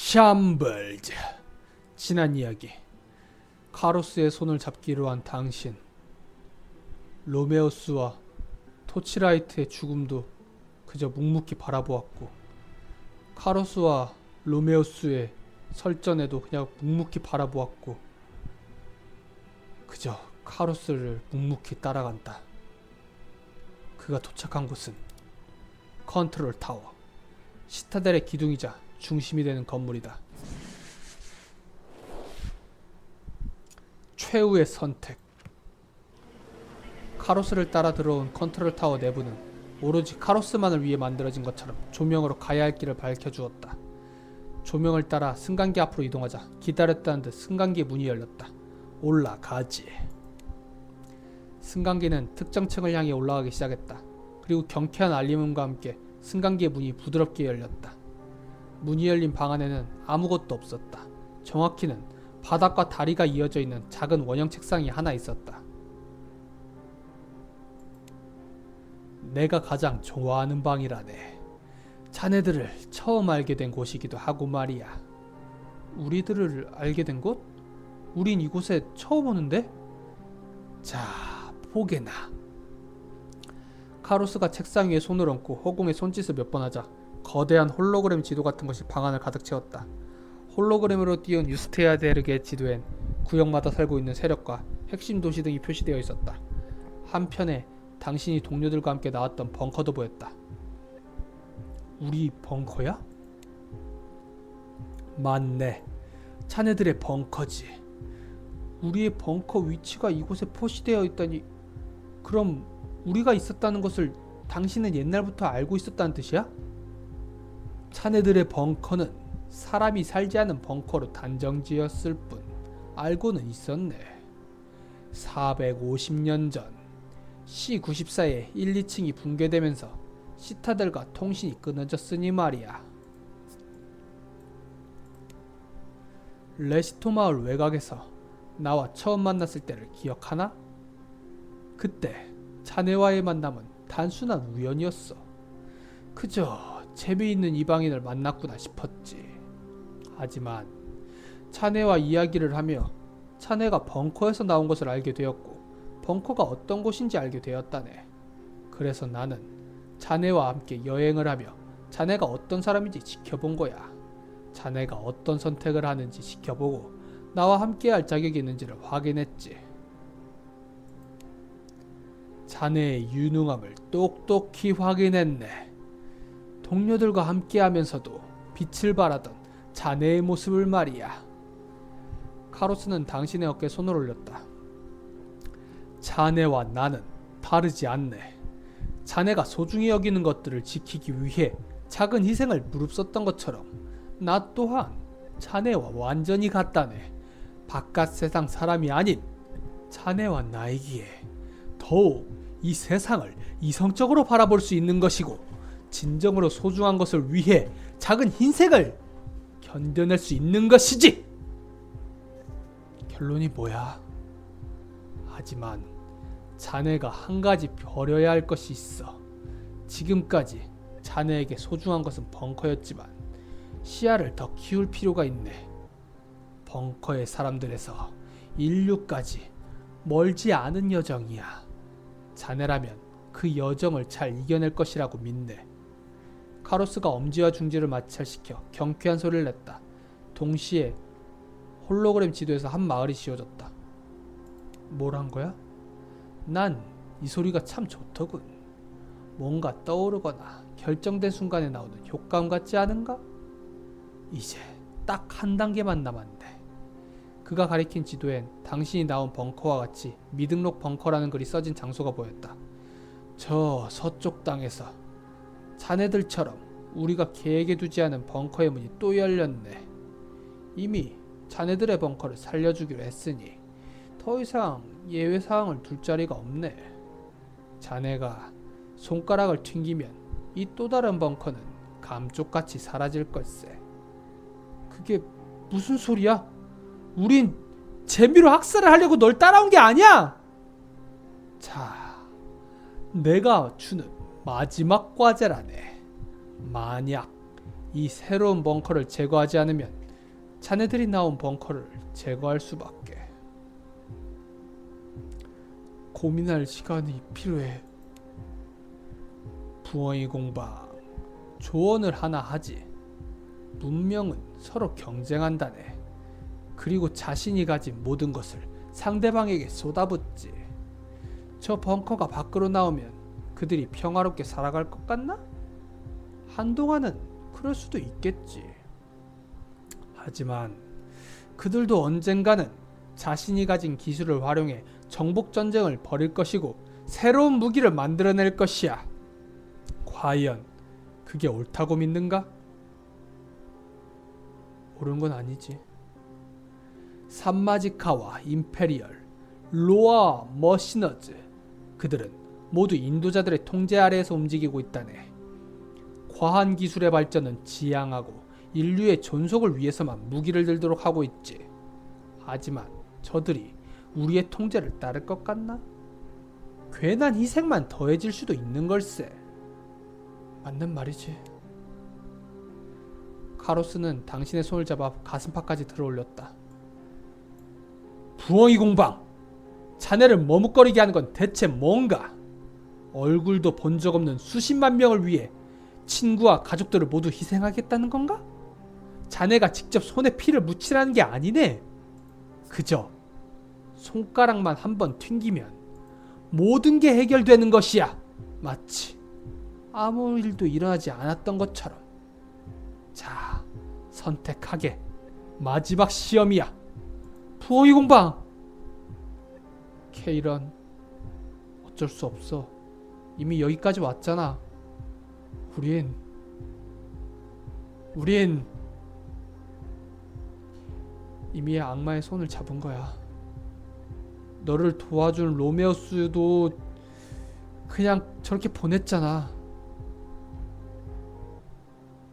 샴블즈. 지난 이야기. 카로스의 손을 잡기로 한 당신. 로메오스와 토치라이트의 죽음도 그저 묵묵히 바라보았고, 카로스와 로메오스의 설전에도 그냥 묵묵히 바라보았고, 그저 카로스를 묵묵히 따라간다. 그가 도착한 곳은 컨트롤 타워, 시타델의 기둥이자 중심이 되는 건물이다. 최후의 선택. 카로스를 따라 들어온 컨트롤 타워 내부는 오로지 카로스만을 위해 만들어진 것처럼 조명으로 가야 할 길을 밝혀주었다. 조명을 따라 승강기 앞으로 이동하자 기다렸다는 듯 승강기의 문이 열렸다. 올라가지. 승강기는 특정 층을 향해 올라가기 시작했다. 그리고 경쾌한 알림음과 함께 승강기의 문이 부드럽게 열렸다. 문이 열린 방 안에는 아무것도 없었다. 정확히는 바닥과 다리가 이어져 있는 작은 원형 책상이 하나 있었다. 내가 가장 좋아하는 방이라네. 자네들을 처음 알게 된 곳이기도 하고 말이야. 우리들을 알게 된 곳? 우린 이곳에 처음 오는데? 자, 보게나. 카로스가 책상 위에 손을 얹고 허공에 손짓을 몇 번 하자 거대한 홀로그램 지도 같은 것이 방 안을 가득 채웠다. 홀로그램으로 띄운 유스테아데르게 지도엔 구역마다 살고 있는 세력과 핵심 도시 등이 표시되어 있었다. 한편에 당신이 동료들과 함께 나왔던 벙커도 보였다. 우리 벙커야? 맞네. 자네들의 벙커지. 우리의 벙커 위치가 이곳에 표시되어 있다니, 그럼 우리가 있었다는 것을 당신은 옛날부터 알고 있었다는 뜻이야? 자네들의 벙커는 사람이 살지 않은 벙커로 단정지었을 뿐 알고는 있었네. 450년 전 C94의 1, 2층이 붕괴되면서 시타델과 통신이 끊어졌으니 말이야. 레시토 마을 외곽에서 나와 처음 만났을 때를 기억하나? 그때 자네와의 만남은 단순한 우연이었어. 그저 재미있는 이방인을 만났구나 싶었지. 하지만 자네와 이야기를 하며 자네가 벙커에서 나온 것을 알게 되었고, 벙커가 어떤 곳인지 알게 되었다네. 그래서 나는 자네와 함께 여행을 하며 자네가 어떤 사람인지 지켜본 거야. 자네가 어떤 선택을 하는지 지켜보고 나와 함께할 자격이 있는지를 확인했지. 자네의 유능함을 똑똑히 확인했네. 동료들과 함께하면서도 빛을 발하던 자네의 모습을 말이야. 카로스는 당신의 어깨에 손을 올렸다. 자네와 나는 다르지 않네. 자네가 소중히 여기는 것들을 지키기 위해 작은 희생을 무릅썼던 것처럼 나 또한 자네와 완전히 같다네. 바깥 세상 사람이 아닌 자네와 나이기에 더욱 이 세상을 이성적으로 바라볼 수 있는 것이고, 진정으로 소중한 것을 위해 작은 희생을 견뎌낼 수 있는 것이지. 결론이 뭐야? 하지만 자네가 한 가지 버려야 할 것이 있어. 지금까지 자네에게 소중한 것은 벙커였지만 시야를 더 키울 필요가 있네. 벙커의 사람들에서 인류까지 멀지 않은 여정이야. 자네라면 그 여정을 잘 이겨낼 것이라고 믿네. 카로스가 엄지와 중지를 마찰시켜 경쾌한 소리를 냈다. 동시에 홀로그램 지도에서 한 마을이 지어졌다. 뭘 한 거야? 난 이 소리가 참 좋더군. 뭔가 떠오르거나 결정된 순간에 나오는 효과음 같지 않은가? 이제 딱 한 단계만 남았네. 그가 가리킨 지도엔 당신이 나온 벙커와 같이 미등록 벙커라는 글이 써진 장소가 보였다. 저 서쪽 땅에서 자네들처럼 우리가 계획에 두지 않은 벙커의 문이 또 열렸네. 이미 자네들의 벙커를 살려주기로 했으니 더 이상 예외사항을 둘 자리가 없네. 자네가 손가락을 튕기면 이 또 다른 벙커는 감쪽같이 사라질 걸세. 그게 무슨 소리야? 우린 재미로 학살을 하려고 널 따라온 게 아니야! 자, 내가 주는 마지막 과제라네. 만약 이 새로운 벙커를 제거하지 않으면 자네들이 나온 벙커를 제거할 수밖에. 고민할 시간이 필요해. 부엉이 공방, 조언을 하나 하지. 문명은 서로 경쟁한다네. 그리고 자신이 가진 모든 것을 상대방에게 쏟아붓지. 저 벙커가 밖으로 나오면 그들이 평화롭게 살아갈 것 같나? 한동안은 그럴 수도 있겠지. 하지만 그들도 언젠가는 자신이 가진 기술을 활용해 정복 전쟁을 벌일 것이고 새로운 무기를 만들어낼 것이야. 과연 그게 옳다고 믿는가? 옳은 건 아니지. 산마지카와 임페리얼, 로아 머시너즈, 그들은 모두 인도자들의 통제 아래에서 움직이고 있다네. 과한 기술의 발전은 지향하고 인류의 존속을 위해서만 무기를 들도록 하고 있지. 하지만 저들이 우리의 통제를 따를 것 같나? 괜한 희생만 더해질 수도 있는 걸세. 맞는 말이지. 카로스는 당신의 손을 잡아 가슴팍까지 들어올렸다. 부엉이 공방! 자네를 머뭇거리게 하는 건 대체 뭔가? 얼굴도 본 적 없는 수십만 명을 위해 친구와 가족들을 모두 희생하겠다는 건가? 자네가 직접 손에 피를 묻히라는 게 아니네. 그저 손가락만 한번 튕기면 모든 게 해결되는 것이야. 마치 아무 일도 일어나지 않았던 것처럼. 자, 선택하게. 마지막 시험이야. 부엉이 공방! 케이런, 어쩔 수 없어. 이미 여기까지 왔잖아. 우린 이미 악마의 손을 잡은 거야. 너를 도와준 로메오스도 그냥 저렇게 보냈잖아.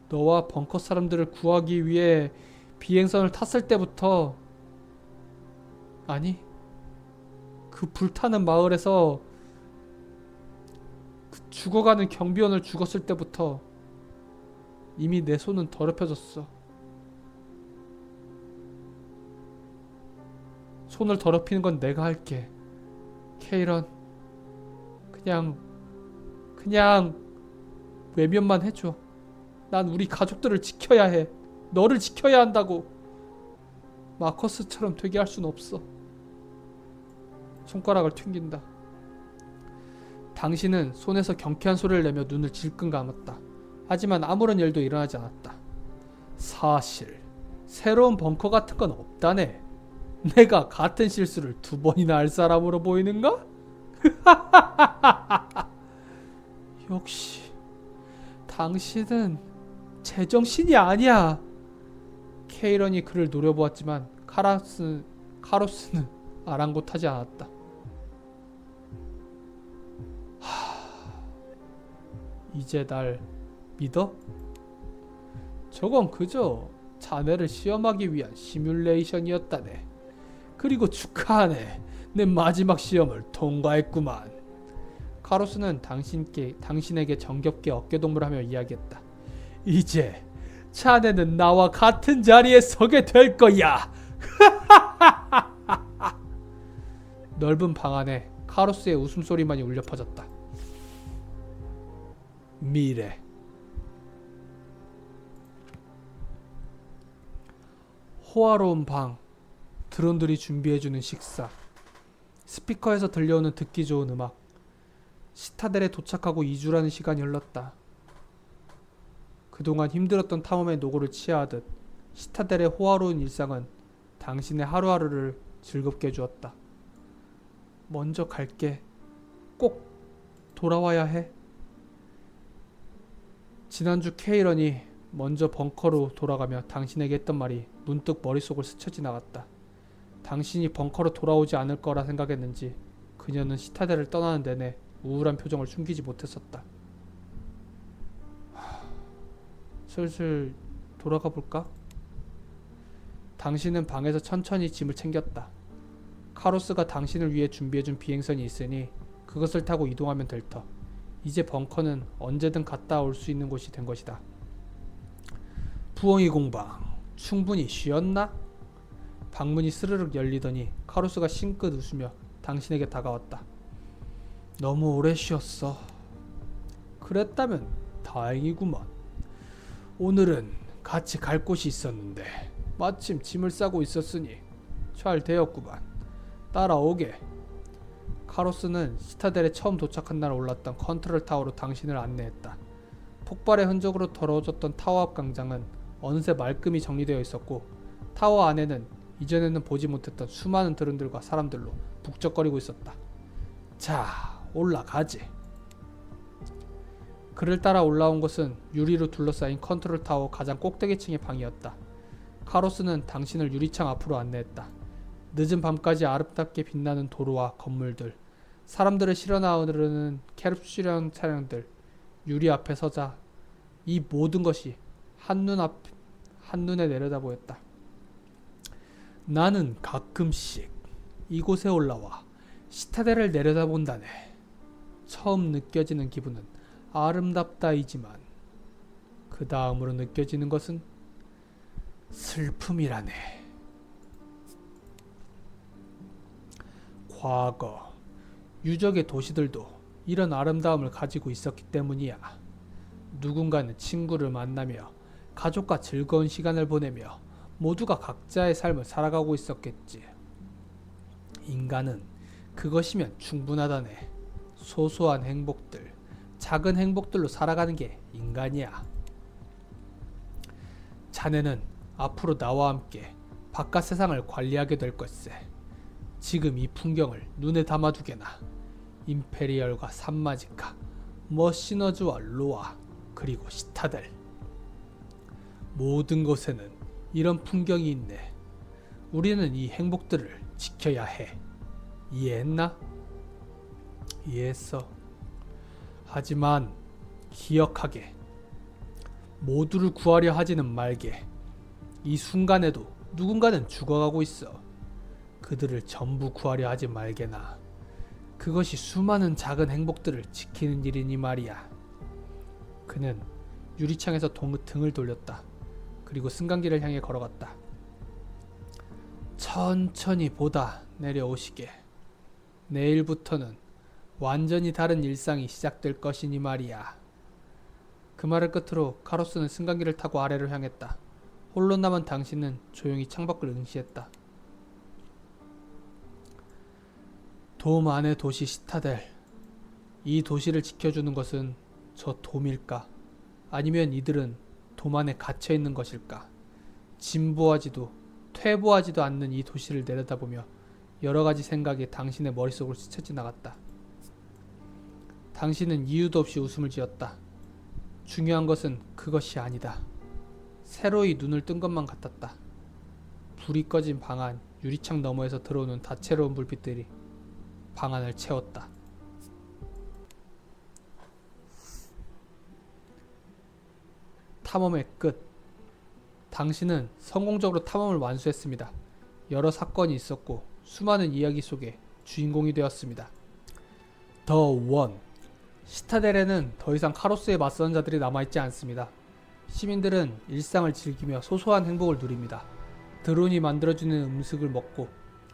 너와 벙커 사람들을 구하기 위해 비행선을 탔을 때부터, 아니, 그 불타는 마을에서 그 죽어가는 경비원을 죽었을 때부터 이미 내 손은 더럽혀졌어. 손을 더럽히는 건 내가 할게. 케이런, 그냥 외면만 해줘. 난 우리 가족들을 지켜야 해. 너를 지켜야 한다고. 마커스처럼 되게 할 순 없어. 손가락을 튕긴다. 당신은 손에서 경쾌한 소리를 내며 눈을 질끈 감았다. 하지만 아무런 일도 일어나지 않았다. 사실 새로운 벙커 같은 건 없다네. 내가 같은 실수를 2번이나 할 사람으로 보이는가? 역시 당신은 제정신이 아니야. 케이런이 그를 노려보았지만 카로스는 아랑곳하지 않았다. 이제 날 믿어? 저건 그저 자네를 시험하기 위한 시뮬레이션이었다네. 그리고 축하하네. 내 마지막 시험을 통과했구만. 카로스는 당신에게 정겹게 어깨동무하며 이야기했다. 이제 자네는 나와 같은 자리에 서게 될 거야. 넓은 방 안에 카로스의 웃음소리만이 울려 퍼졌다. 미래. 호화로운 방, 드론들이 준비해주는 식사, 스피커에서 들려오는 듣기 좋은 음악. 시타델에 도착하고 2주라는 시간이 흘렀다. 그동안 힘들었던 탐험의 노고를 치하하듯 시타델의 호화로운 일상은 당신의 하루하루를 즐겁게 해주었다. 먼저 갈게. 꼭 돌아와야 해. 지난주 케이런이 먼저 벙커로 돌아가며 당신에게 했던 말이 문득 머릿속을 스쳐 지나갔다. 당신이 벙커로 돌아오지 않을 거라 생각했는지 그녀는 시타델을 떠나는 내내 우울한 표정을 숨기지 못했었다. 슬슬 돌아가 볼까? 당신은 방에서 천천히 짐을 챙겼다. 카로스가 당신을 위해 준비해준 비행선이 있으니 그것을 타고 이동하면 될 터. 이제 벙커는 언제든 갔다 올 수 있는 곳이 된 것이다. 부엉이 공방 충분히 쉬었나? 방문이 스르륵 열리더니 카루스가 싱긋 웃으며 당신에게 다가왔다. 너무 오래 쉬었어. 그랬다면 다행이구먼. 오늘은 같이 갈 곳이 있었는데 마침 짐을 싸고 있었으니 잘 되었구만. 따라오게. 카로스는 시타델에 처음 도착한 날 올랐던 컨트롤 타워로 당신을 안내했다. 폭발의 흔적으로 더러워졌던 타워 앞 광장은 어느새 말끔히 정리되어 있었고 타워 안에는 이전에는 보지 못했던 수많은 드론들과 사람들로 북적거리고 있었다. 자, 올라가지. 그를 따라 올라온 곳은 유리로 둘러싸인 컨트롤 타워 가장 꼭대기층의 방이었다. 카로스는 당신을 유리창 앞으로 안내했다. 늦은 밤까지 아름답게 빛나는 도로와 건물들, 사람들을 실어 나오는 캐럽슈련 차량들, 유리 앞에 서자 이 모든 것이 한눈에 내려다 보였다. 나는 가끔씩 이곳에 올라와 시타델을 내려다본다네. 처음 느껴지는 기분은 아름답다이지만 그 다음으로 느껴지는 것은 슬픔이라네. 과거 유적의 도시들도 이런 아름다움을 가지고 있었기 때문이야. 누군가는 친구를 만나며 가족과 즐거운 시간을 보내며 모두가 각자의 삶을 살아가고 있었겠지. 인간은 그것이면 충분하다네. 소소한 행복들, 작은 행복들로 살아가는 게 인간이야. 자네는 앞으로 나와 함께 바깥 세상을 관리하게 될 것세. 지금 이 풍경을 눈에 담아두게나. 임페리얼과 산마지카, 머시너즈와 로아, 그리고 시타델. 모든 곳에는 이런 풍경이 있네. 우리는 이 행복들을 지켜야 해. 이해했나? 이해했어. 하지만 기억하게. 모두를 구하려 하지는 말게. 이 순간에도 누군가는 죽어가고 있어. 그들을 전부 구하려 하지 말게나. 그것이 수많은 작은 행복들을 지키는 일이니 말이야. 그는 유리창에서 등을 돌렸다. 그리고 승강기를 향해 걸어갔다. 천천히 보다 내려오시게. 내일부터는 완전히 다른 일상이 시작될 것이니 말이야. 그 말을 끝으로 카로스는 승강기를 타고 아래로 향했다. 홀로 남은 당신은 조용히 창밖을 응시했다. 돔 안의 도시 시타델. 이 도시를 지켜주는 것은 저 돔일까? 아니면 이들은 돔 안에 갇혀있는 것일까? 진보하지도 퇴보하지도 않는 이 도시를 내려다보며 여러가지 생각이 당신의 머릿속으로 스쳐 지나갔다. 당신은 이유도 없이 웃음을 지었다. 중요한 것은 그것이 아니다. 새로이 눈을 뜬 것만 같았다. 불이 꺼진 방 안 유리창 너머에서 들어오는 다채로운 불빛들이 방 안을 채웠다. 탐험의 끝. 당신은 성공적으로 탐험을 완수했습니다. 여러 사건이 있었고 수많은 이야기 속에 주인공이 되었습니다. 더 원. 시타델에는 더 이상 카로스에 맞서는 자들이 남아있지 않습니다. 시민들은 일상을 즐기며 소소한 행복을 누립니다. 드론이 만들어주는 음식을 먹고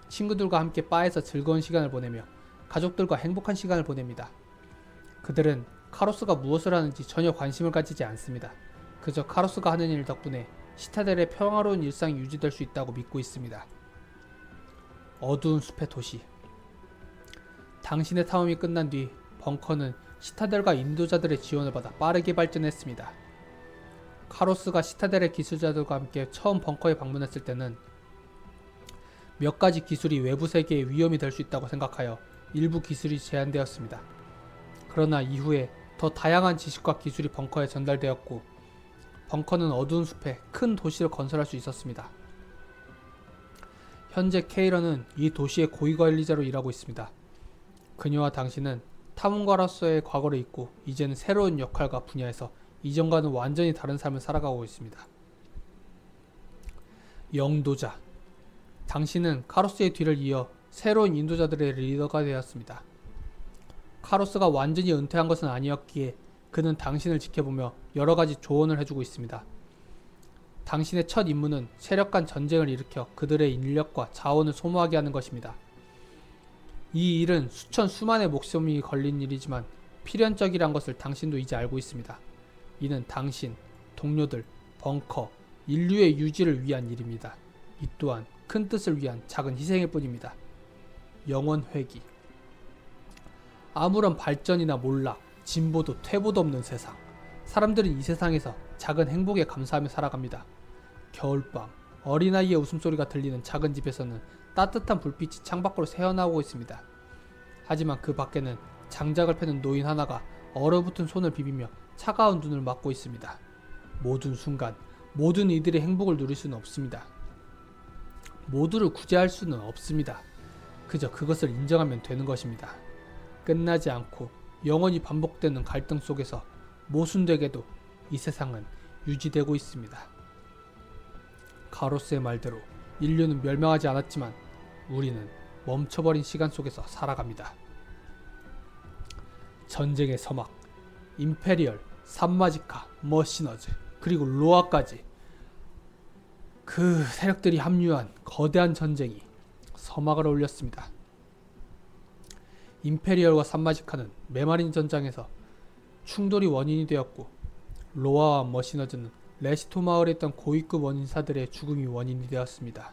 친구들과 함께 바에서 즐거운 시간을 보내며 가족들과 행복한 시간을 보냅니다. 그들은 카로스가 무엇을 하는지 전혀 관심을 가지지 않습니다. 그저 카로스가 하는 일 덕분에 시타델의 평화로운 일상이 유지될 수 있다고 믿고 있습니다. 어두운 숲의 도시. 당신의 탐험이 끝난 뒤 벙커는 시타델과 인도자들의 지원을 받아 빠르게 발전했습니다. 카로스가 시타델의 기술자들과 함께 처음 벙커에 방문했을 때는 몇 가지 기술이 외부 세계에 위험이 될 수 있다고 생각하여 일부 기술이 제한되었습니다. 그러나 이후에 더 다양한 지식과 기술이 벙커에 전달되었고 벙커는 어두운 숲에 큰 도시를 건설할 수 있었습니다. 현재 케이런은 이 도시의 고위관리자로 일하고 있습니다. 그녀와 당신은 탐험가로서의 과거를 잊고 이제는 새로운 역할과 분야에서 이전과는 완전히 다른 삶을 살아가고 있습니다. 영도자. 당신은 카로스의 뒤를 이어 새로운 인도자들의 리더가 되었습니다. 카로스가 완전히 은퇴한 것은 아니었기에 그는 당신을 지켜보며 여러가지 조언을 해주고 있습니다. 당신의 첫 임무는 세력 간 전쟁을 일으켜 그들의 인력과 자원을 소모하게 하는 것입니다. 이 일은 수만의 목숨이 걸린 일이지만 필연적이란 것을 당신도 이제 알고 있습니다. 이는 당신, 동료들, 벙커, 인류의 유지를 위한 일입니다. 이 또한 큰 뜻을 위한 작은 희생일 뿐입니다. 영원 회귀. 아무런 발전이나 몰락, 진보도 퇴보도 없는 세상. 사람들은 이 세상에서 작은 행복에 감사하며 살아갑니다. 겨울밤, 어린아이의 웃음소리가 들리는 작은 집에서는 따뜻한 불빛이 창밖으로 새어나오고 있습니다. 하지만 그 밖에는 장작을 패는 노인 하나가 얼어붙은 손을 비비며 차가운 눈을 막고 있습니다. 모든 순간, 모든 이들의 행복을 누릴 수는 없습니다. 모두를 구제할 수는 없습니다. 그저 그것을 인정하면 되는 것입니다. 끝나지 않고 영원히 반복되는 갈등 속에서 모순되게도 이 세상은 유지되고 있습니다. 카로스의 말대로 인류는 멸망하지 않았지만 우리는 멈춰버린 시간 속에서 살아갑니다. 전쟁의 서막, 임페리얼, 산마지카, 머시너즈, 그리고 로아까지 그 세력들이 합류한 거대한 전쟁이 서막을 올렸습니다. 임페리얼과 산마지카는 메마린 전장에서 충돌이 원인이 되었고, 로아와 머시너즈는 레시토 마을에 있던 고위급 원인사들의 죽음이 원인이 되었습니다.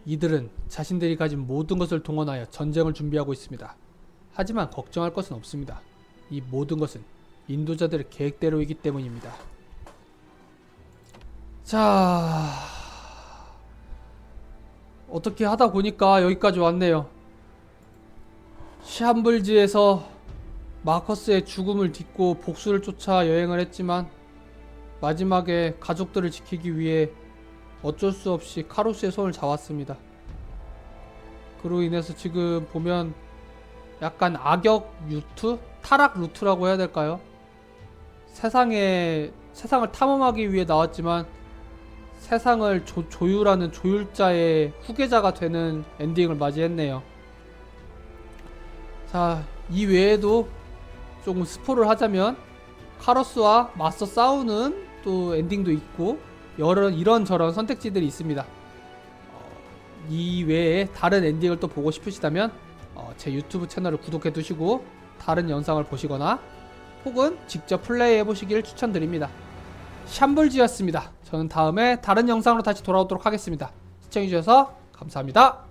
이들은 자신들이 가진 모든 것을 동원하여 전쟁을 준비하고 있습니다. 하지만 걱정할 것은 없습니다. 이 모든 것은 인도자들의 계획대로이기 때문입니다. 자, 어떻게 하다 보니까 여기까지 왔네요. 시한불지에서 마커스의 죽음을 딛고 복수를 쫓아 여행을 했지만 마지막에 가족들을 지키기 위해 어쩔 수 없이 카로스의 손을 잡았습니다. 그로 인해서 지금 보면 약간 악역 루트? 타락 루트라고 해야 될까요? 세상을 탐험하기 위해 나왔지만 세상을 조율하는 조율자의 후계자가 되는 엔딩을 맞이했네요. 자, 이 외에도 조금 스포를 하자면 카로스와 맞서 싸우는 또 엔딩도 있고 이런저런 선택지들이 있습니다. 이 외에 다른 엔딩을 또 보고 싶으시다면 제 유튜브 채널을 구독해 두시고 다른 영상을 보시거나 혹은 직접 플레이해 보시길 추천드립니다. 샴불지였습니다. 저는 다음에 다른 영상으로 다시 돌아오도록 하겠습니다. 시청해주셔서 감사합니다.